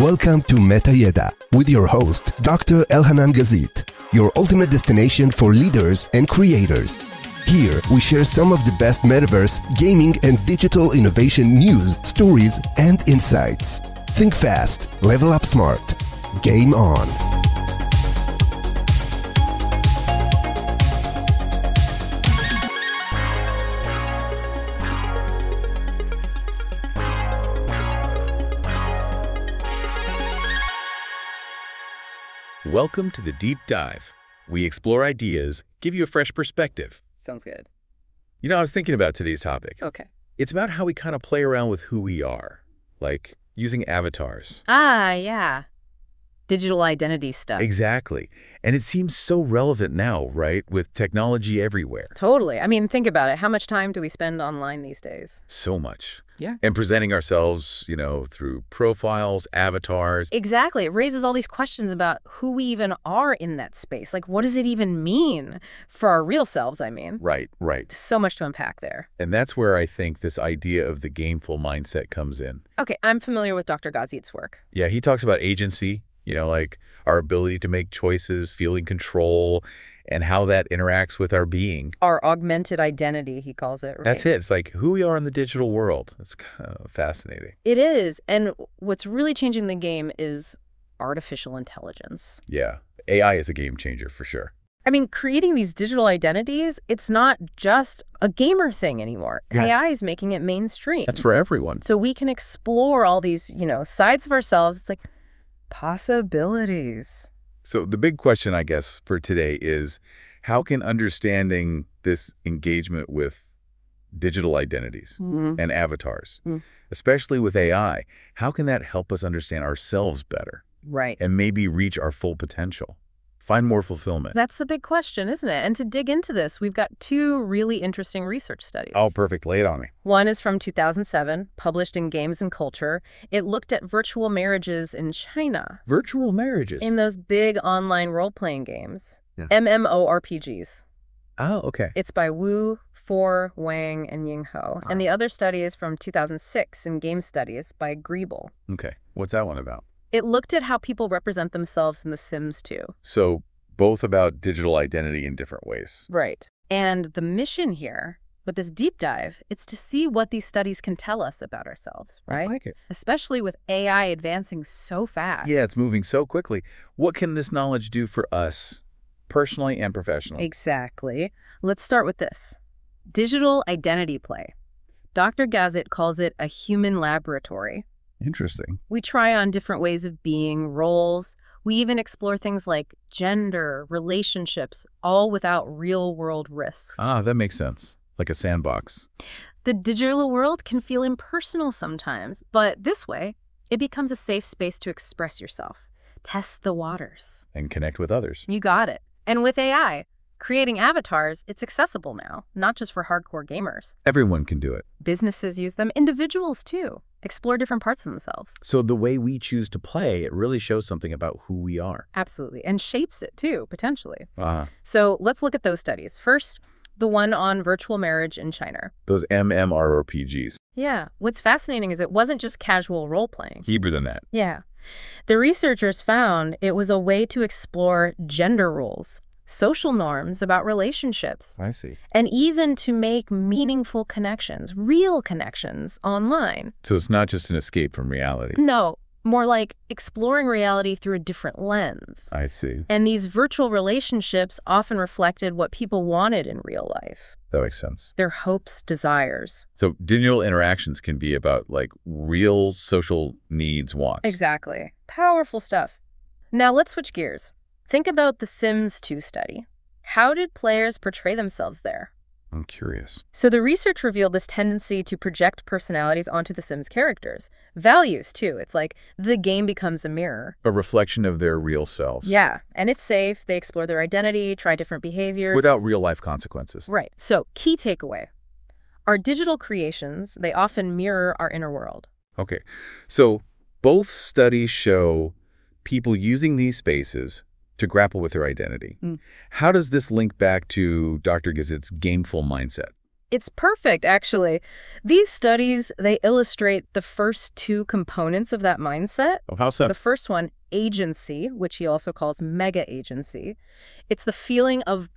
Welcome to Meta Yeda with your host, Dr. Elhanan Gazit, your ultimate destination for leaders and creators. Here, we share some of the best metaverse, gaming, and digital innovation news, stories, and insights. Think fast, level up smart. Game on. Welcome to the Deep Dive. We explore ideas, give you a fresh perspective. Sounds good. You know, I was thinking about today's topic. Okay. It's about how we kind of play around with who we are, like using avatars. Yeah. Digital identity stuff. Exactly. And it seems so relevant now, right? With technology everywhere. Totally. I mean, think about it. How much time do we spend online these days? So much. Yeah. And presenting ourselves, through profiles, avatars. Exactly. It raises all these questions about who we even are in that space. Like, what does it even mean for our real selves, I mean? Right. So much to unpack there. And that's where I think this idea of the gameful mindset comes in. Okay, I'm familiar with Dr. Gazit's work. Yeah, he talks about agency, like our ability to make choices, feeling control, and how that interacts with our being. Our augmented identity, he calls it, right? That's it. It's like who we are in the digital world. It's kind of fascinating. It is. And what's really changing the game is artificial intelligence. Yeah. AI is a game changer for sure. I mean, creating these digital identities, it's not just a gamer thing anymore. Yeah. AI is making it mainstream. That's for everyone. So we can explore all these, sides of ourselves. It's like possibilities. So the big question, I guess, for today is how can understanding this engagement with digital identities and avatars, especially with AI, how can that help us understand ourselves better? Right. And maybe reach our full potential? Find more fulfillment? That's the big question, isn't it? And to dig into this, we've got two really interesting research studies. Oh, perfect. Lay it on me. One is from 2007, published in Games and Culture. It looked at virtual marriages in China. Virtual marriages? In those big online role-playing games. Yeah. MMORPGs. Oh, okay. It's by Wu, For, Wang, and Ying Ho. And the other study is from 2006 in Game Studies by Griebel. Okay. What's that one about? It looked at how people represent themselves in The Sims 2. So both about digital identity in different ways. Right. And the mission here, with this deep dive, it's to see what these studies can tell us about ourselves, right? I like it. Especially with AI advancing so fast. Yeah, it's moving so quickly. What can this knowledge do for us, personally and professionally? Exactly. Let's start with this. Digital identity play. Dr. Gazit calls it a human laboratory. Interesting. We try on different ways of being, roles. We even explore things like gender, relationships, all without real-world risks. Ah, that makes sense. Like a sandbox. The digital world can feel impersonal sometimes, but this way, it becomes a safe space to express yourself, test the waters. And connect with others. You got it. And with AI, creating avatars, it's accessible now, not just for hardcore gamers. Everyone can do it. Businesses use them, individuals too. Explore different parts of themselves. So the way we choose to play, it really shows something about who we are. Absolutely. And shapes it too, potentially. Ah, So let's look at those studies. First, the one on virtual marriage in China. those MMORPGs. Yeah. What's fascinating is it wasn't just casual role-playing. Hebrew than that. Yeah. The researchers found it was a way to explore gender roles, social norms about relationships, I see. and even to make meaningful connections, real connections online. So it's not just an escape from reality. No, more like exploring reality through a different lens. I see. And these virtual relationships often reflected what people wanted in real life, That makes sense. their hopes, desires. So digital interactions can be about like real social needs, wants. Exactly. Powerful stuff. Now let's switch gears. Think about the Sims 2 study. How did players portray themselves there? I'm curious. So the research revealed this tendency to project personalities onto the Sims characters. Values, too. It's like the game becomes a mirror. A reflection of their real selves. Yeah, and it's safe. They explore their identity, try different behaviors. Without real life consequences. Right. So key takeaway. Our digital creations, they often mirror our inner world. Okay. So both studies show people using these spaces to grapple with their identity. How does this link back to Dr. Gazit's gameful mindset? It's perfect, actually. These studies, they illustrate the first two components of that mindset. Oh, how so? The first one, agency, which he also calls mega agency. It's the feeling of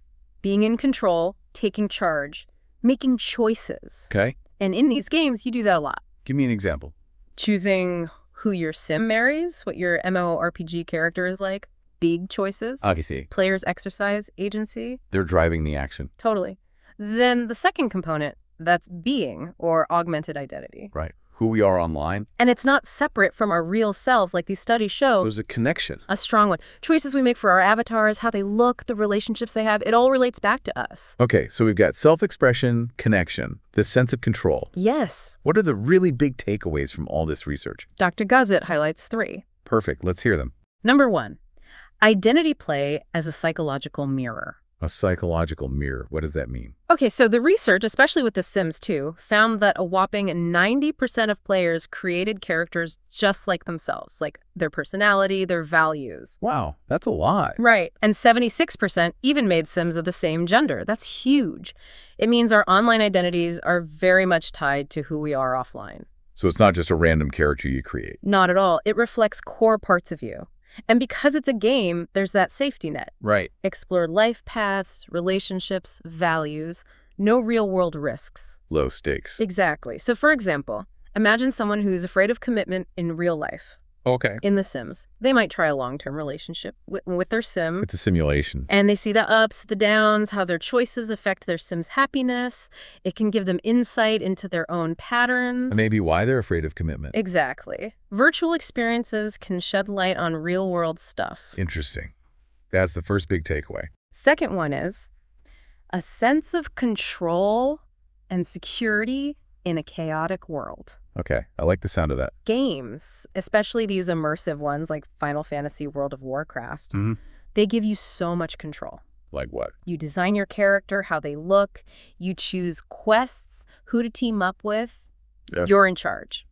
being in control, taking charge, making choices. Okay. And in these games, you do that a lot. Give me an example. Choosing who your sim marries, what your MMORPG character is like. Big choices. I see. Players exercise agency. They're driving the action. Totally. Then the second component, that's being, or augmented identity. Right. Who we are online. And it's not separate from our real selves like these studies show. So there's a connection. A strong one. Choices we make for our avatars, how they look, the relationships they have, it all relates back to us. Okay, so we've got self-expression, connection, this sense of control. Yes. What are the really big takeaways from all this research? Dr. Gazit highlights 3. Perfect. Let's hear them. Number 1, identity play as a psychological mirror. A psychological mirror. What does that mean? Okay, so the research, especially with The Sims 2, found that a whopping 90% of players created characters just like themselves, like their personality, their values. Wow, that's a lot. Right. And 76% even made Sims of the same gender. That's huge. It means our online identities are very much tied to who we are offline. So it's not just a random character you create. Not at all. It reflects core parts of you. And because it's a game, there's that safety net. Right. Explore life paths, relationships, values, no real-world risks. Low stakes. Exactly. So for example, imagine someone who's afraid of commitment in real life. Okay. In The Sims. They might try a long-term relationship with their sim. It's a simulation. And they see the ups, the downs, how their choices affect their sim's happiness. It can give them insight into their own patterns. And maybe why they're afraid of commitment. Exactly. Virtual experiences can shed light on real-world stuff. Interesting. That's the first big takeaway. Second one is a sense of control and security in a chaotic world. Okay, I like the sound of that. Games, especially these immersive ones like Final Fantasy World of Warcraft, they give you so much control. Like what? You design your character, how they look, you choose quests, who to team up with. Yeah. You're in charge.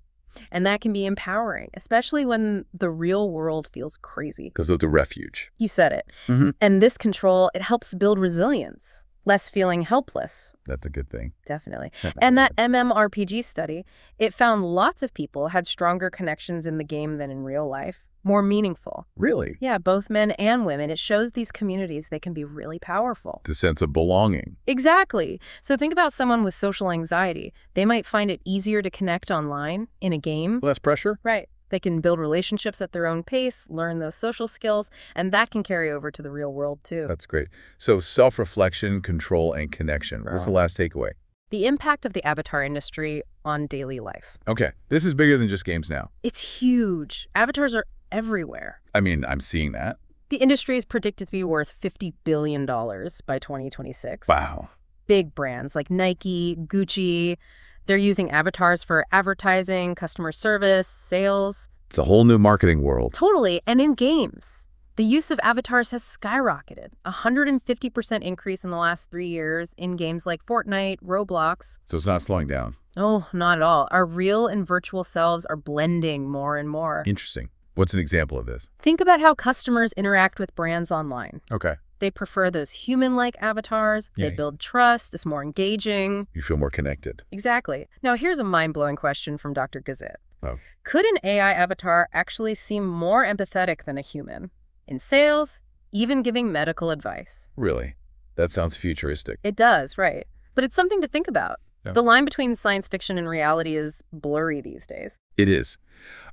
And that can be empowering, especially when the real world feels crazy. Because it's a refuge. You said it. And this control, it helps build resilience. Less feeling helpless. That's a good thing. Definitely. And that MMORPG study, it found lots of people had stronger connections in the game than in real life. More meaningful. Really? Yeah, both men and women. It shows these communities, they can be really powerful. The sense of belonging. Exactly. So think about someone with social anxiety. They might find it easier to connect online in a game. Less pressure? Right. They can build relationships at their own pace, learn those social skills, and that can carry over to the real world, too. That's great. So self-reflection, control, and connection. What's the last takeaway? The impact of the avatar industry on daily life. Okay, this is bigger than just games now. It's huge. Avatars are everywhere. I mean, I'm seeing that. The industry is predicted to be worth $50 billion by 2026. Wow. Big brands like Nike, Gucci, they're using avatars for advertising, customer service, sales. It's a whole new marketing world. Totally. And in games, the use of avatars has skyrocketed. 150% increase in the last 3 years in games like Fortnite, Roblox. So it's not slowing down. Oh, not at all. Our real and virtual selves are blending more and more. Interesting. What's an example of this? Think about how customers interact with brands online. Okay. They prefer those human-like avatars. Yeah. They build trust. It's more engaging. You feel more connected. Exactly. Now, here's a mind-blowing question from Dr. Gazit. Oh. Could an AI avatar actually seem more empathetic than a human? In sales, even giving medical advice. Really? That sounds futuristic. It does, right. But it's something to think about. Yeah. The line between science fiction and reality is blurry these days. It is.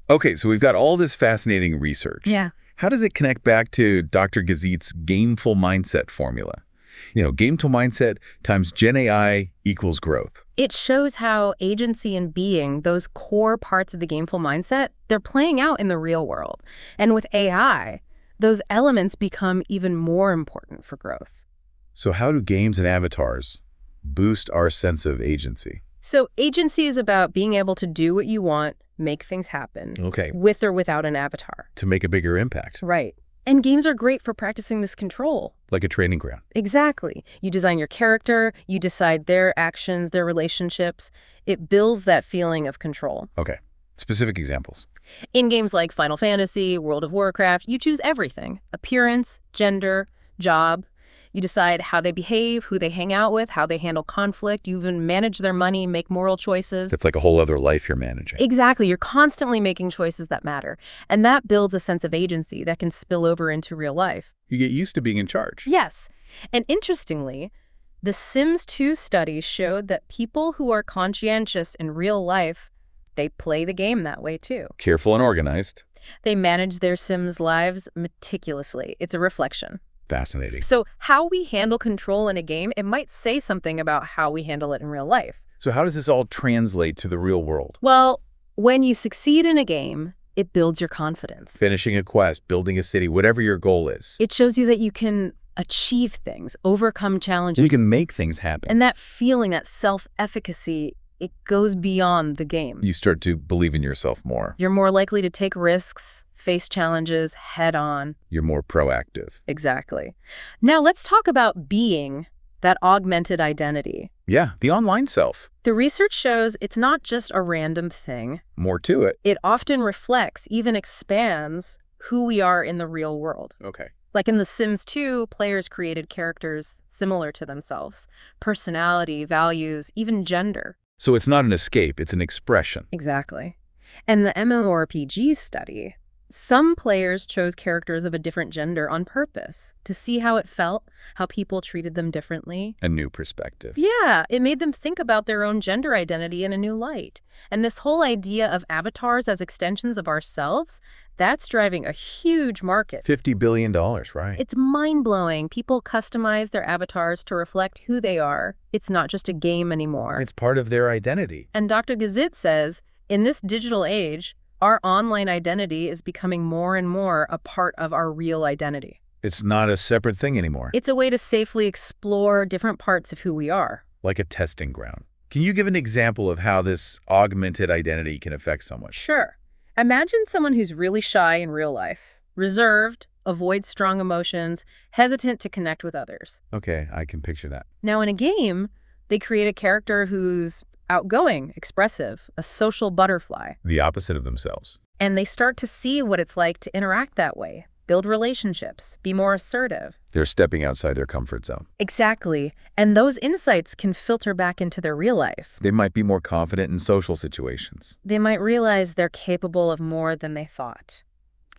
Okay, so we've got all this fascinating research. Yeah. How does it connect back to Dr. Gazit's gameful mindset formula? You know, gameful mindset times GenAI equals growth. It shows how agency and being, those core parts of the gameful mindset, they're playing out in the real world. And with AI, those elements become even more important for growth. So how do games and avatars boost our sense of agency? So agency is about being able to do what you want, make things happen. Okay. With or without an avatar. To make a bigger impact. Right. And games are great for practicing this control. Like a training ground. Exactly. You design your character, you decide their actions, their relationships. It builds that feeling of control. Okay. Specific examples. In games like Final Fantasy, World of Warcraft, you choose everything. Appearance, gender, job. You decide how they behave, who they hang out with, how they handle conflict. You even manage their money, make moral choices. It's like a whole other life you're managing. Exactly. You're constantly making choices that matter. And that builds a sense of agency that can spill over into real life. You get used to being in charge. Yes. And interestingly, the Sims 2 study showed that people who are conscientious in real life, they play the game that way too. Careful and organized. They manage their Sims' lives meticulously. It's a reflection. Fascinating. So how we handle control in a game, it might say something about how we handle it in real life. So how does this all translate to the real world? Well, when you succeed in a game, it builds your confidence. Finishing a quest, building a city, whatever your goal is. It shows you that you can achieve things, overcome challenges. You can make things happen. And that feeling, that self-efficacy, it goes beyond the game. You start to believe in yourself more. You're more likely to take risks, face challenges head on. You're more proactive. Exactly. Now let's talk about being, that augmented identity. Yeah, the online self. The research shows it's not just a random thing. More to it. It often reflects, even expands, who we are in the real world. Okay. Like in The Sims 2, players created characters similar to themselves. Personality, values, even gender. So it's not an escape, it's an expression. Exactly. And the MMORPG study, some players chose characters of a different gender on purpose to see how it felt, how people treated them differently. A new perspective. Yeah, it made them think about their own gender identity in a new light. And this whole idea of avatars as extensions of ourselves, that's driving a huge market. $50 billion, right? It's mind-blowing. People customize their avatars to reflect who they are. It's not just a game anymore. It's part of their identity. And Dr. Gazit says, in this digital age, our online identity is becoming more and more a part of our real identity. It's not a separate thing anymore. It's a way to safely explore different parts of who we are. Like a testing ground. Can you give an example of how this augmented identity can affect someone? Sure. Imagine someone who's really shy in real life, reserved, avoids strong emotions, hesitant to connect with others. Okay, I can picture that. Now, in a game, they create a character who's outgoing, expressive, a social butterfly. The opposite of themselves. And they start to see what it's like to interact that way, build relationships, be more assertive. They're stepping outside their comfort zone. Exactly. And those insights can filter back into their real life. They might be more confident in social situations. They might realize they're capable of more than they thought.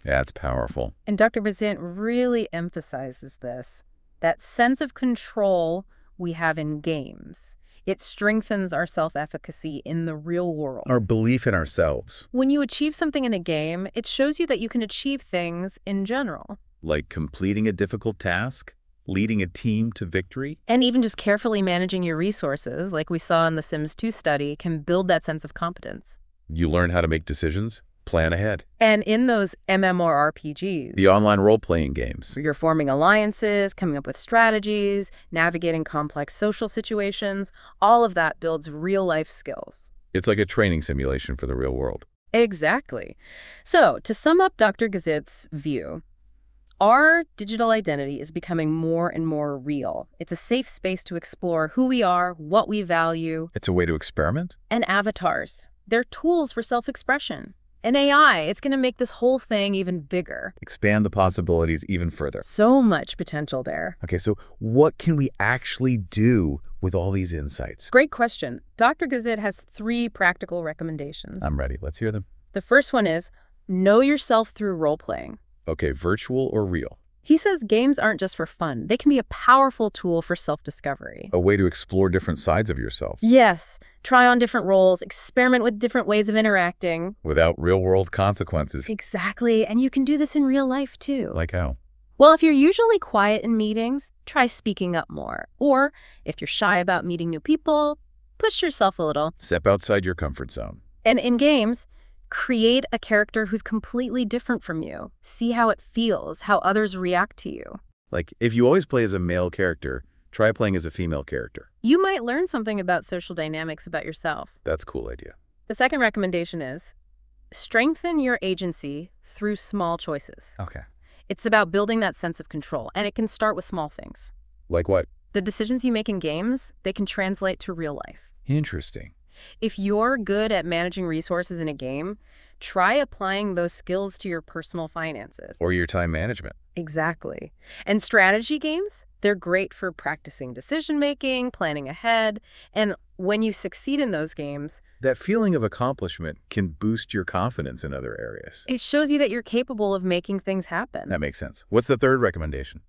That's powerful. And Dr. Gazit really emphasizes this, that sense of control we have in games. It strengthens our self-efficacy in the real world. Our belief in ourselves. When you achieve something in a game, it shows you that you can achieve things in general. Like completing a difficult task, leading a team to victory. And even just carefully managing your resources, like we saw in the Sims 2 study, can build that sense of competence. You learn how to make decisions, plan ahead. And in those MMORPGs, The online role-playing games. you're forming alliances, coming up with strategies, navigating complex social situations. All of that builds real-life skills. It's like a training simulation for the real world. Exactly. So, to sum up Dr. Gazit's view, our digital identity is becoming more and more real. It's a safe space to explore who we are, what we value. It's a way to experiment? And avatars. They're tools for self-expression. And AI, it's going to make this whole thing even bigger. Expand the possibilities even further. So much potential there. Okay, so what can we actually do with all these insights? Great question. Dr. Gazit has 3 practical recommendations. I'm ready. Let's hear them. The first one is, know yourself through role-playing. Okay, virtual or real? He says games aren't just for fun. They can be a powerful tool for self-discovery. A way to explore different sides of yourself. Yes. Try on different roles, experiment with different ways of interacting. Without real-world consequences. Exactly. And you can do this in real life, too. Like how? Well, if you're usually quiet in meetings, try speaking up more. Or if you're shy about meeting new people, push yourself a little. Step outside your comfort zone. And in games, create a character who's completely different from you. See how it feels, how others react to you. Like, if you always play as a male character, try playing as a female character. You might learn something about social dynamics about yourself. That's a cool idea. The second recommendation is strengthen your agency through small choices. Okay. It's about building that sense of control, and it can start with small things. Like what? The decisions you make in games, they can translate to real life. Interesting. If you're good at managing resources in a game, try applying those skills to your personal finances. Or your time management. Exactly. And strategy games, they're great for practicing decision-making, planning ahead, and when you succeed in those games, That feeling of accomplishment can boost your confidence in other areas. it shows you that you're capable of making things happen. That makes sense. What's the third recommendation?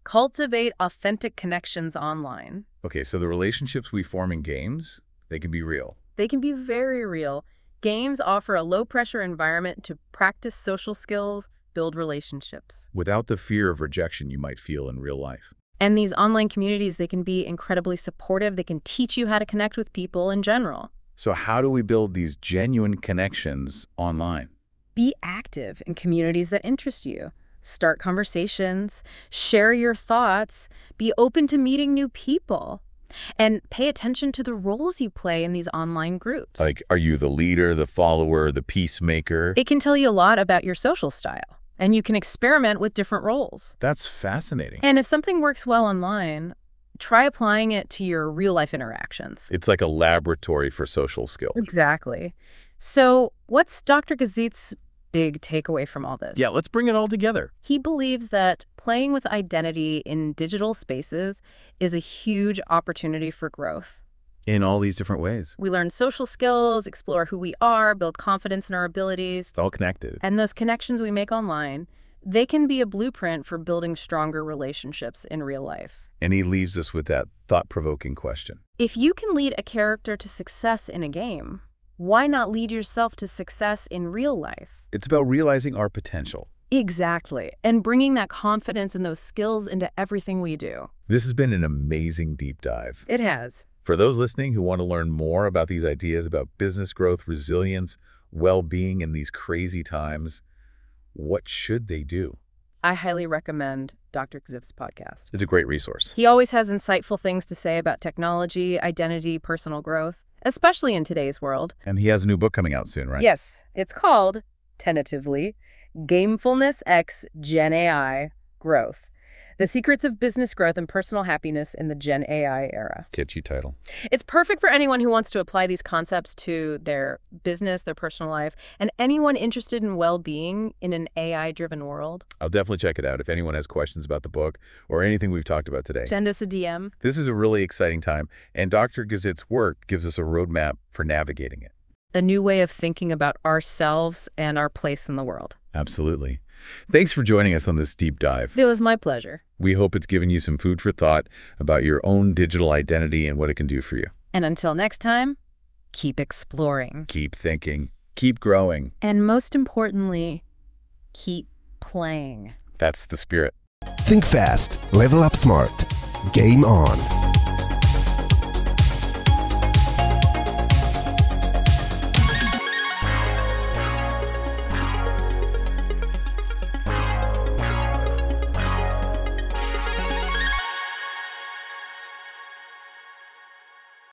Cultivate authentic connections online. Okay, so the relationships we form in games, they can be real. They can be very real. Games offer a low-pressure environment to practice social skills, build relationships. Without the fear of rejection you might feel in real life. And these online communities, they can be incredibly supportive. They can teach you how to connect with people in general. So how do we build these genuine connections online? Be active in communities that interest you. Start conversations, share your thoughts, be open to meeting new people, and pay attention to the roles you play in these online groups. Like, are you the leader, the follower, the peacemaker? It can tell you a lot about your social style, and you can experiment with different roles. That's fascinating. And if something works well online, try applying it to your real-life interactions. It's like a laboratory for social skills. Exactly. So what's Dr. Gazit's big takeaway from all this? Yeah, let's bring it all together. He believes that playing with identity in digital spaces is a huge opportunity for growth. In all these different ways. We learn social skills, explore who we are, build confidence in our abilities. It's all connected. And those connections we make online, they can be a blueprint for building stronger relationships in real life. And he leaves us with that thought-provoking question. If you can lead a character to success in a game, why not lead yourself to success in real life? It's about realizing our potential. Exactly. And bringing that confidence and those skills into everything we do. This has been an amazing deep dive. It has. For those listening who want to learn more about these ideas about business growth, resilience, well-being in these crazy times, what should they do? I highly recommend Dr. Gazit's podcast. It's a great resource. He always has insightful things to say about technology, identity, personal growth, especially in today's world. And he has a new book coming out soon, right? Yes, it's called, tentatively, Gamefulness x GenAI Growth. The Secrets of Business Growth and Personal Happiness in the GenAI Era. Catchy title. It's perfect for anyone who wants to apply these concepts to their business, their personal life, and anyone interested in well-being in an AI-driven world. I'll definitely check it out if anyone has questions about the book or anything we've talked about today. Send us a DM. This is a really exciting time, and Dr. Gazit's work gives us a roadmap for navigating it. A new way of thinking about ourselves and our place in the world. Absolutely. Thanks for joining us on this deep dive. It was my pleasure. We hope it's given you some food for thought about your own digital identity and what it can do for you. And until next time, keep exploring. Keep thinking, keep growing. And most importantly, keep playing. That's the spirit. Think fast, level up smart. Game on.